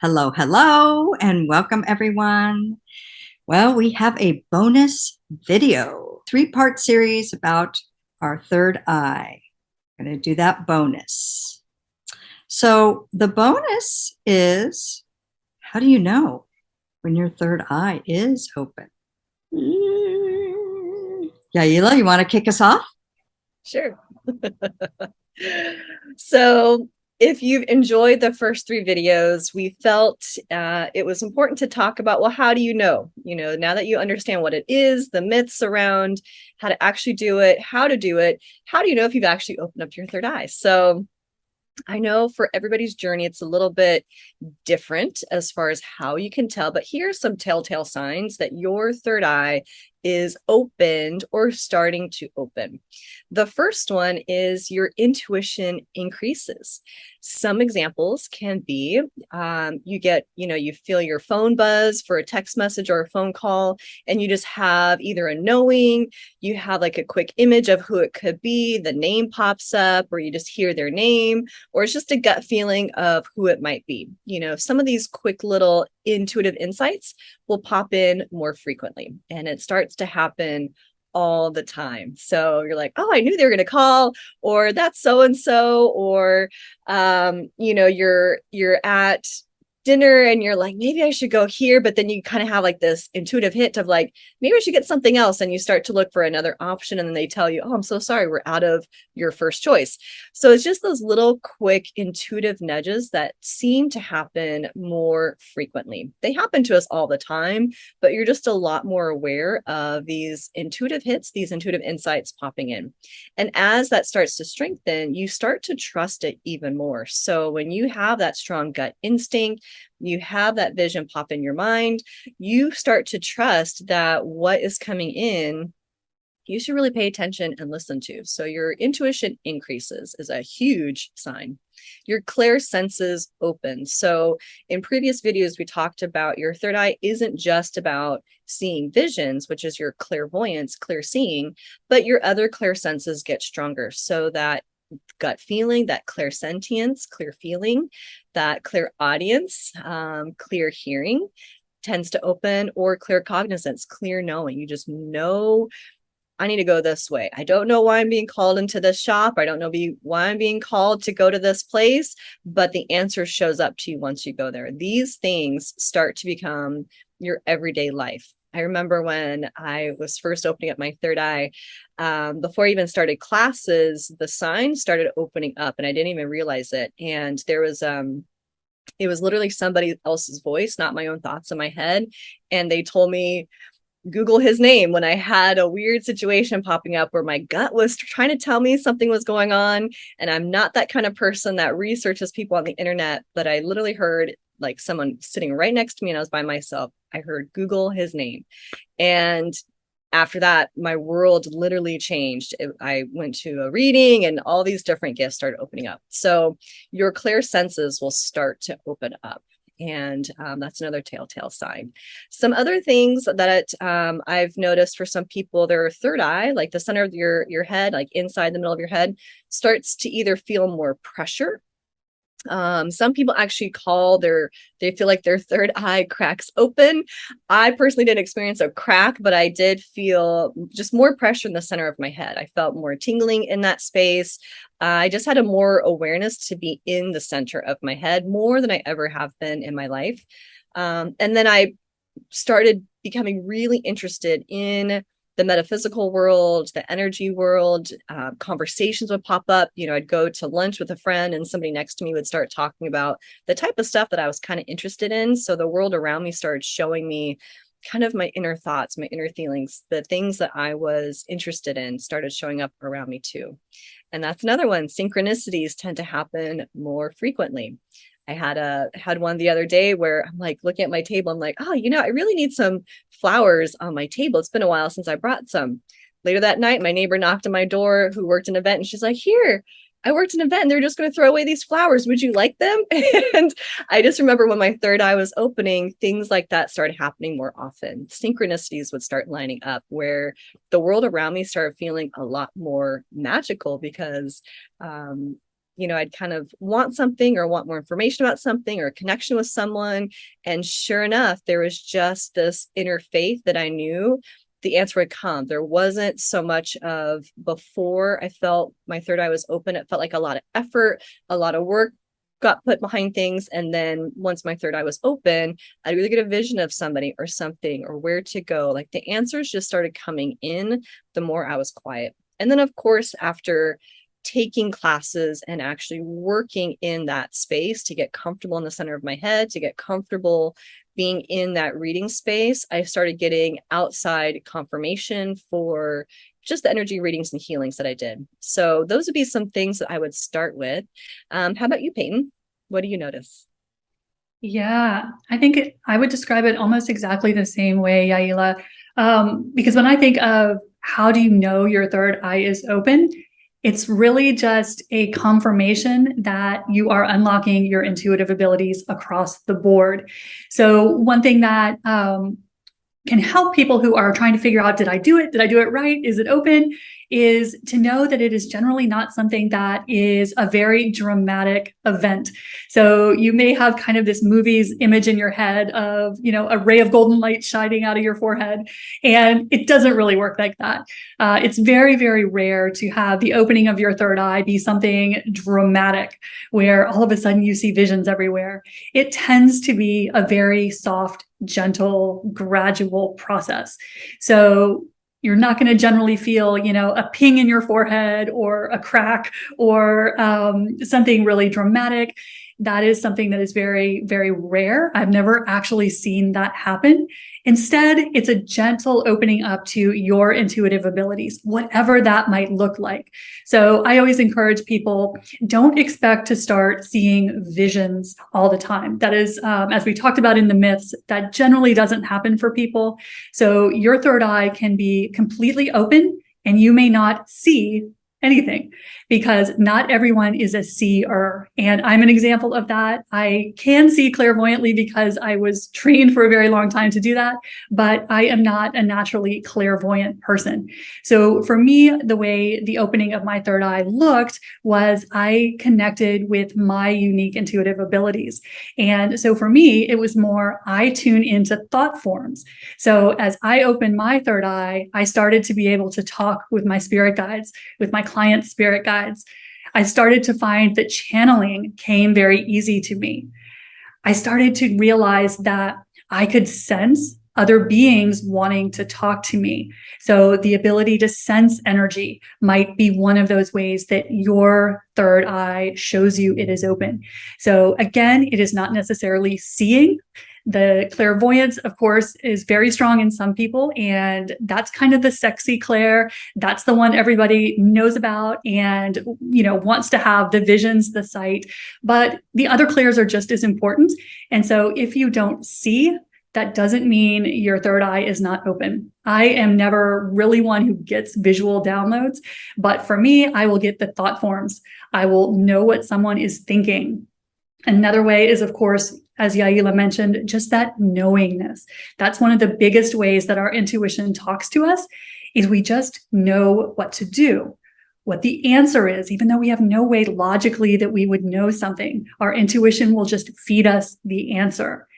Hello, hello, and welcome everyone. Well, we have a bonus video, three-part series about our third eye. I'm going to do that bonus. So the bonus is, how do you know when your third eye is open? Yaila, you want to kick us off? Sure. So, if you've enjoyed the first three videos, we felt it was important to talk about, well, how do you know? Now that you understand what it is, the myths around how to actually do it, how to do it, how do you know if you've actually opened up your third eye? So, I know for everybody's journey, it's a little bit different as far as how you can tell, but here's some telltale signs that your third eye is opened or starting to open. The first one is your intuition increases. Some examples can be you feel your phone buzz for a text message or a phone call, and you just have either a knowing, you have like a quick image of who it could be, the name pops up, or you just hear their name, or it's just a gut feeling of who it might be. Some of these quick little intuitive insights will pop in more frequently, and it starts to happen all the time. So you're like, oh, I knew they were going to call, or that's so and so, or you're at dinner and you're like, maybe I should go here, but then you kind of have like this intuitive hit of like, maybe I should get something else, and you start to look for another option, and then they tell you, oh, I'm so sorry, we're out of your first choice. So it's just those little quick intuitive nudges that seem to happen more frequently. They happen to us all the time, but you're just a lot more aware of these intuitive hits, these intuitive insights popping in. And as that starts to strengthen, you start to trust it even more. So when you have that strong gut instinct, you have that vision pop in your mind, you start to trust that what is coming in, you should really pay attention and listen to. So your intuition increases is a huge sign. Your clear senses open. So in previous videos, we talked about your third eye isn't just about seeing visions, which is your clairvoyance, clear seeing, but your other clear senses get stronger. So that gut feeling, that clairsentience, clear feeling, that clear audience, clear hearing tends to open, or clear cognizance, clear knowing. You just know, I need to go this way. I don't know why I'm being called into this shop. I don't know why I'm being called to go to this place, but the answer shows up to you once you go there. These things start to become your everyday life. I remember when I was first opening up my third eye, before I even started classes, the signs started opening up and I didn't even realize it. And it was literally somebody else's voice, not my own thoughts in my head. And they told me, Google his name, when I had a weird situation popping up where my gut was trying to tell me something was going on. And I'm not that kind of person that researches people on the internet, but I literally heard like someone sitting right next to me and I was by myself. I heard Google his name. And after that, my world literally changed. I went to a reading and all these different gifts started opening up. So your clear senses will start to open up. And that's another telltale sign. Some other things that I've noticed for some people, their third eye, like the center of your head, like inside the middle of your head, starts to either feel more pressure. Some people actually they feel like their third eye cracks open. I personally didn't experience a crack, but I did feel just more pressure in the center of my head. I felt more tingling in that space. I just had a more awareness to be in the center of my head more than I ever have been in my life. And then I started becoming really interested in the metaphysical world, the energy world. Conversations would pop up. I'd go to lunch with a friend and somebody next to me would start talking about the type of stuff that I was kind of interested in. So the world around me started showing me kind of my inner thoughts, my inner feelings, the things that I was interested in started showing up around me too. And that's another one. Synchronicities tend to happen more frequently. I had one the other day where I'm like looking at my table. I'm like, oh, I really need some flowers on my table. It's been a while since I brought some. Later that night, my neighbor knocked on my door who worked an event, and she's like, here, I worked an event and they're just going to throw away these flowers. Would you like them? And I just remember when my third eye was opening, things like that started happening more often. Synchronicities would start lining up where the world around me started feeling a lot more magical because I'd kind of want something or want more information about something or a connection with someone. And sure enough, there was just this inner faith that I knew the answer would come. There wasn't so much of, before I felt my third eye was open, it felt like a lot of effort, a lot of work got put behind things. And then once my third eye was open, I'd really get a vision of somebody or something or where to go. Like the answers just started coming in the more I was quiet. And then, of course, after taking classes and actually working in that space to get comfortable in the center of my head, to get comfortable being in that reading space, I started getting outside confirmation for just the energy readings and healings that I did. So those would be some things that I would start with. How about you, Peyton? What do you notice? Yeah, I think I would describe it almost exactly the same way, Yaila. Because when I think of how do you know your third eye is open, it's really just a confirmation that you are unlocking your intuitive abilities across the board. So one thing that can help people who are trying to figure out, did I do it? Did I do it right? Is it open? Is to know that it is generally not something that is a very dramatic event. So you may have kind of this movie's image in your head of, a ray of golden light shining out of your forehead. And it doesn't really work like that. It's very, very rare to have the opening of your third eye be something dramatic where all of a sudden you see visions everywhere. It tends to be a very soft, gentle, gradual process. So you're not going to generally feel, a ping in your forehead or a crack or something really dramatic. That is something that is very, very rare. I've never actually seen that happen. Instead, it's a gentle opening up to your intuitive abilities, whatever that might look like. So I always encourage people, don't expect to start seeing visions all the time. That is, as we talked about in the myths, that generally doesn't happen for people. So your third eye can be completely open and you may not see anything because not everyone is a seer. And I'm an example of that. I can see clairvoyantly because I was trained for a very long time to do that, but I am not a naturally clairvoyant person. So for me, the way the opening of my third eye looked was I connected with my unique intuitive abilities. And so for me, it was more, I tune into thought forms. So as I opened my third eye, I started to be able to talk with my spirit guides, with my clients' spirit guides. I started to find that channeling came very easy to me. I started to realize that I could sense other beings wanting to talk to me. So the ability to sense energy might be one of those ways that your third eye shows you it is open. So again, it is not necessarily seeing. The clairvoyance, of course, is very strong in some people, and that's kind of the sexy clair. That's the one everybody knows about and, wants to have the visions, the sight. But the other clairs are just as important. And so if you don't see, that doesn't mean your third eye is not open. I am never really one who gets visual downloads, but for me, I will get the thought forms. I will know what someone is thinking. Another way is, of course, as Yaila mentioned, just that knowingness. That's one of the biggest ways that our intuition talks to us, is we just know what to do, what the answer is, even though we have no way logically that we would know something. Our intuition will just feed us the answer.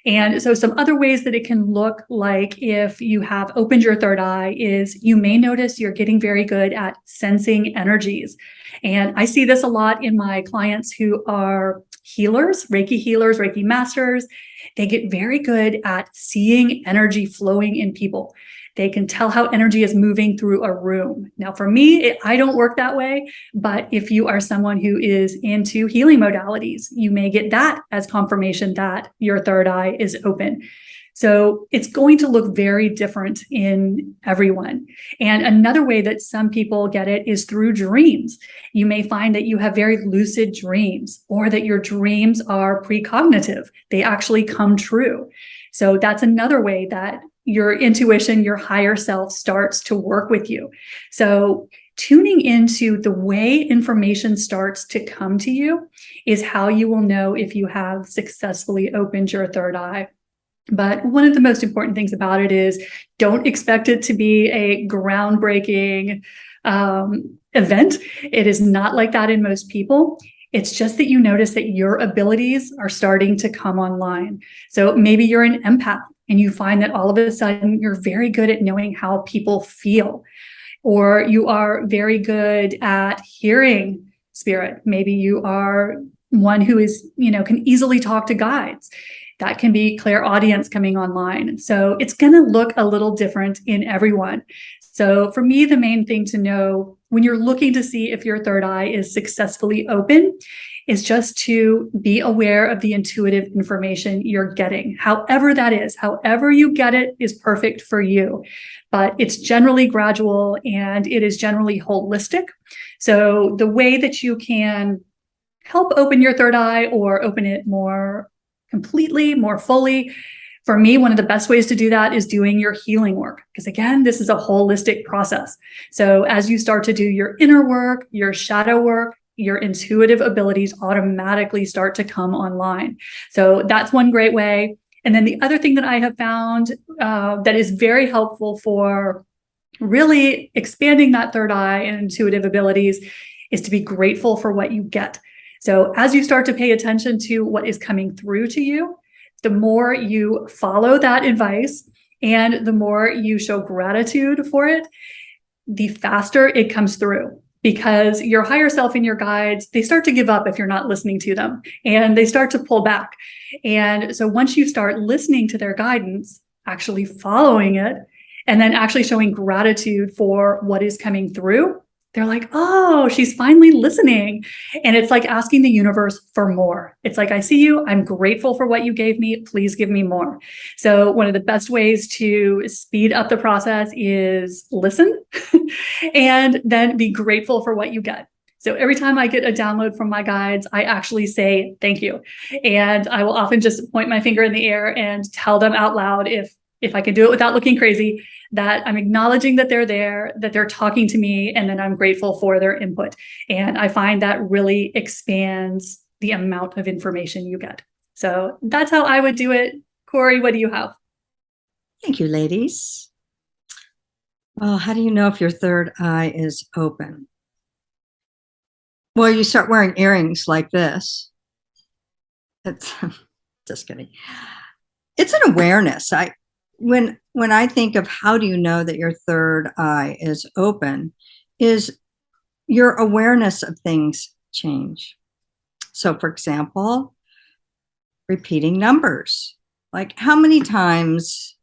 And so some other ways that it can look like if you have opened your third eye is you may notice you're getting very good at sensing energies. And I see this a lot in my clients who are healers, Reiki masters. They get very good at seeing energy flowing in people. They can tell how energy is moving through a room. Now, for me, I don't work that way, but if you are someone who is into healing modalities, you may get that as confirmation that your third eye is open. So it's going to look very different in everyone. And another way that some people get it is through dreams. You may find that you have very lucid dreams, or that your dreams are precognitive. They actually come true. So that's another way that your intuition, your higher self starts to work with you. So tuning into the way information starts to come to you is how you will know if you have successfully opened your third eye. But one of the most important things about it is don't expect it to be a groundbreaking event. It is not like that in most people. It's just that you notice that your abilities are starting to come online. So maybe you're an empath and you find that all of a sudden you're very good at knowing how people feel, or you are very good at hearing spirit. Maybe you are one who is, can easily talk to guides. That can be clairaudience coming online. So it's going to look a little different in everyone. So for me, the main thing to know when you're looking to see if your third eye is successfully open is just to be aware of the intuitive information you're getting. However that is, however you get it is perfect for you. But it's generally gradual and it is generally holistic. So the way that you can help open your third eye or open it more completely, more fully, for me, one of the best ways to do that is doing your healing work. Because again, this is a holistic process. So as you start to do your inner work, your shadow work, your intuitive abilities automatically start to come online. So that's one great way. And then the other thing that I have found that is very helpful for really expanding that third eye and intuitive abilities is to be grateful for what you get. So as you start to pay attention to what is coming through to you, the more you follow that advice and the more you show gratitude for it, the faster it comes through. Because your higher self and your guides, they start to give up if you're not listening to them, and they start to pull back. And so once you start listening to their guidance, actually following it, and then actually showing gratitude for what is coming through, they're like, oh, she's finally listening. And it's like asking the universe for more. It's like, I see you. I'm grateful for what you gave me. Please give me more. So one of the best ways to speed up the process is listen and then be grateful for what you get. So every time I get a download from my guides, I actually say thank you. And I will often just point my finger in the air and tell them out loud, if I can do it without looking crazy, that I'm acknowledging that they're there, that they're talking to me, and then I'm grateful for their input. And I find that really expands the amount of information you get. So that's how I would do it. Corey, what do you have? Thank you, ladies. Well, how do you know if your third eye is open? Well, you start wearing earrings like this. It's just kidding. It's an awareness. When I think of how do you know that your third eye is open, is your awareness of things change. So for example, repeating numbers. Like how many times,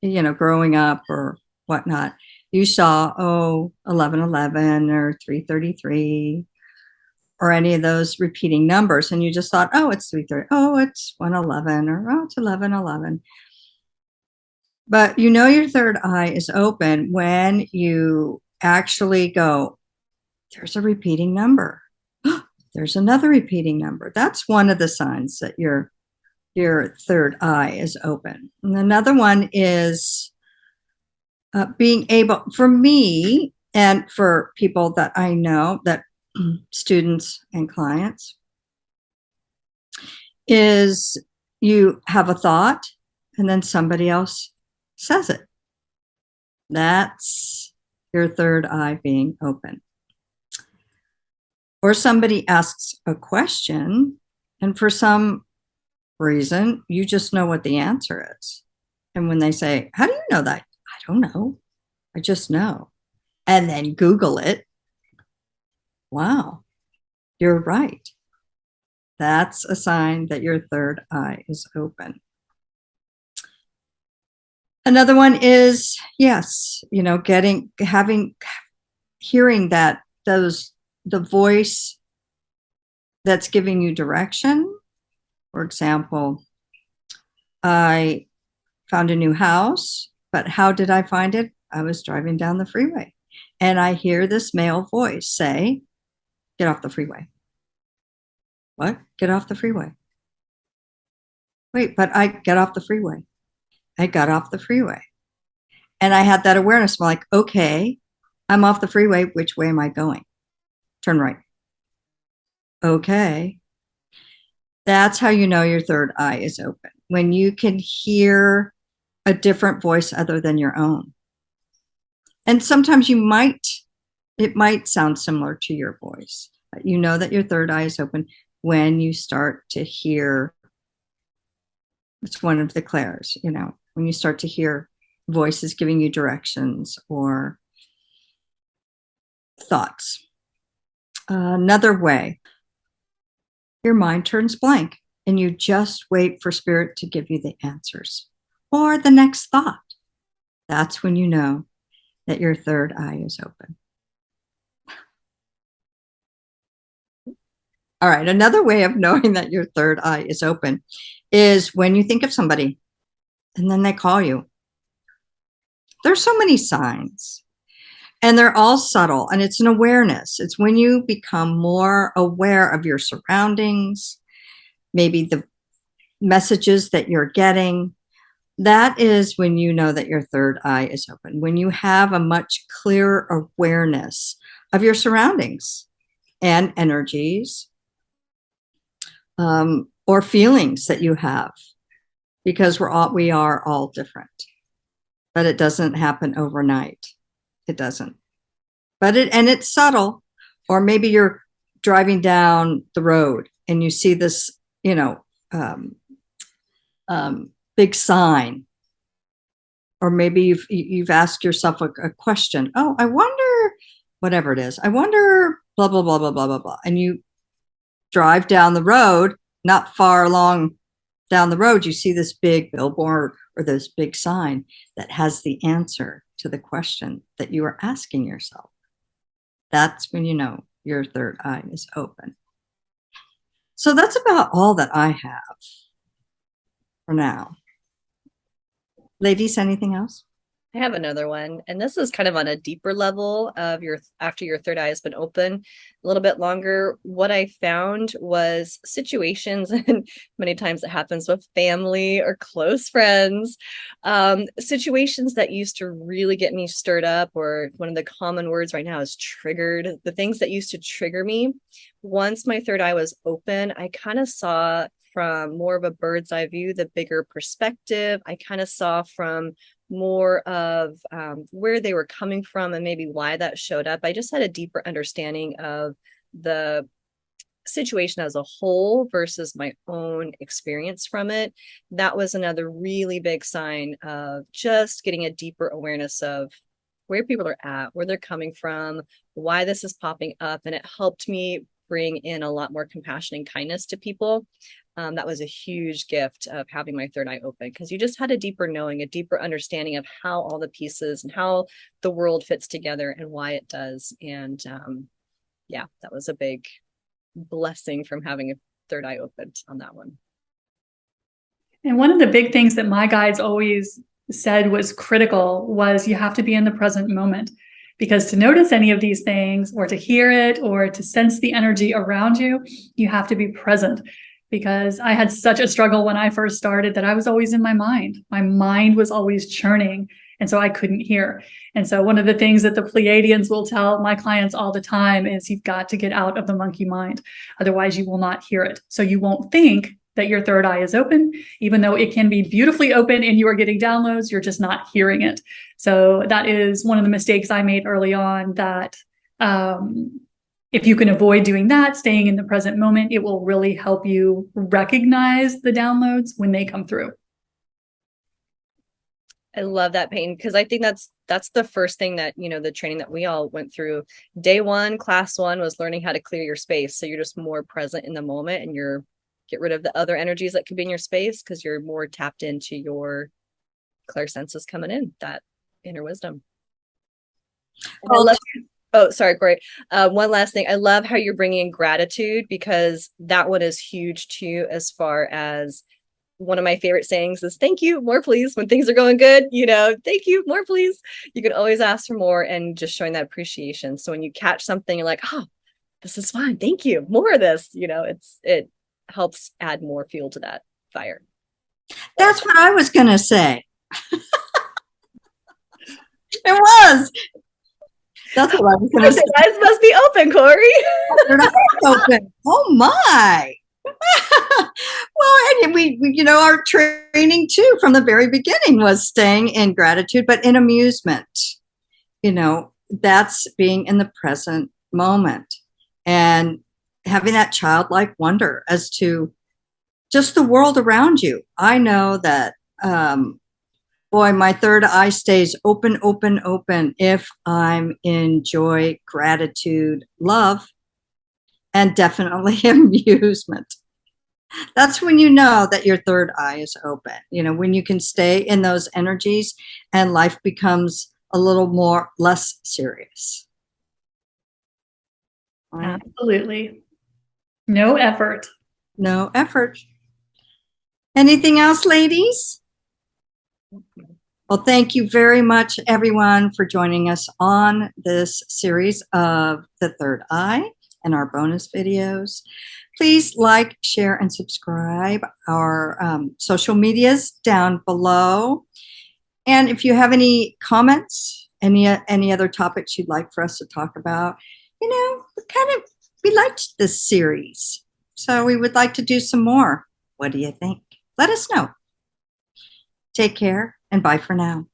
growing up or whatnot, you saw, 1111 or 333 or any of those repeating numbers, and you just thought, oh, it's 330, oh, it's 111, or oh, it's 1111. But your third eye is open when you actually go, there's a repeating number. There's another repeating number. That's one of the signs that your third eye is open. And another one is being able, for me and for people that I know, that students and clients, is you have a thought and then somebody else says it. That's your third eye being open. Or somebody asks a question, and for some reason, you just know what the answer is. And when they say, how do you know that? I don't know. I just know. And then Google it. Wow, you're right. That's a sign that your third eye is open. Another one is, yes, hearing that the voice that's giving you direction. For example, I found a new house, but how did I find it? I was driving down the freeway and I hear this male voice say, get off the freeway. What? Get off the freeway. Wait, but I get off the freeway. I got off the freeway. And I had that awareness. I'm like, okay, I'm off the freeway. Which way am I going? Turn right. Okay. That's how you know your third eye is open. When you can hear a different voice other than your own. And sometimes you might, It might sound similar to your voice, but you know that your third eye is open when you start to hear. It's one of the clairs, when you start to hear voices giving you directions or thoughts. Another way, your mind turns blank and you just wait for spirit to give you the answers or the next thought. That's when you know that your third eye is open. All right, another way of knowing that your third eye is open is when you think of somebody and then they call you. There's so many signs and they're all subtle, and it's an awareness. It's when you become more aware of your surroundings, maybe the messages that you're getting. That is when you know that your third eye is open, when you have a much clearer awareness of your surroundings and energies, or feelings that you have, because we are all different, but it doesn't happen overnight. It doesn't, but it's subtle. Or maybe you're driving down the road and you see this, big sign, or maybe you've asked yourself a question. Oh, I wonder, whatever it is. I wonder, blah blah blah blah blah blah blah, and you drive down the road. Not far along down the road, you see this big billboard or this big sign that has the answer to the question that you are asking yourself. That's when you know your third eye is open. So that's about all that I have for now. Ladies, anything else? I have another one, and this is kind of on a deeper level of after your third eye has been open a little bit longer. What I found was situations, and many times it happens with family or close friends, situations that used to really get me stirred up, or one of the common words right now is triggered. The things that used to trigger me, once my third eye was open, I kind of saw from more of a bird's eye view, the bigger perspective. I kind of saw from more of where they were coming from and maybe why that showed up. I just had a deeper understanding of the situation as a whole versus my own experience from it. That was another really big sign of just getting a deeper awareness of where people are at, where they're coming from, why this is popping up. And it helped me bring in a lot more compassion and kindness to people. That was a huge gift of having my third eye open, because you just had a deeper knowing, a deeper understanding of how all the pieces and how the world fits together and why it does. And yeah, that was a big blessing from having a third eye opened on that one. And one of the big things that my guides always said was critical was you have to be in the present moment, because to notice any of these things or to hear it or to sense the energy around you, you have to be present. Because I had such a struggle when I first started that I was always in my mind. My mind was always churning, and so I couldn't hear. And so one of the things that the Pleiadians will tell my clients all the time is you've got to get out of the monkey mind. Otherwise, you will not hear it. So you won't think that your third eye is open, even though it can be beautifully open and you are getting downloads, you're just not hearing it. So that is one of the mistakes I made early on, that if you can avoid doing that, staying in the present moment, it will really help you recognize the downloads when they come through. I love that, Peyton, because I think that's the first thing that, the training that we all went through. Day one, class one, was learning how to clear your space. So you're just more present in the moment, and get rid of the other energies that could be in your space, because you're more tapped into your clairsenses coming in, that inner wisdom. Oh, sorry, Corey. One last thing. I love how you're bringing in gratitude, because that one is huge too, as far as one of my favorite sayings is thank you, more please. When things are going good, thank you, more please. You can always ask for more, and just showing that appreciation. So when you catch something, you're like, oh, this is fine. Thank you. More of this, it helps add more fuel to that fire. That's what I was going to say. It was. That's what I was going to say. The eyes must be open, Corey. They're not open. Oh my. Well, and we our training too from the very beginning was staying in gratitude, but in amusement. that's being in the present moment and having that childlike wonder as to just the world around you. I know that, boy, my third eye stays open, open, open if I'm in joy, gratitude, love, and definitely amusement. That's when you know that your third eye is open. You know, when you can stay in those energies and life becomes a little more less serious. Right? Absolutely. No effort. No effort. Anything else, ladies? Well, thank you very much, everyone, for joining us on this series of The Third Eye and our bonus videos. Please like, share, and subscribe. Our social medias down below. And if you have any comments, any other topics you'd like for us to talk about, you know, we liked this series, so we would like to do some more. What do you think? Let us know. Take care and bye for now.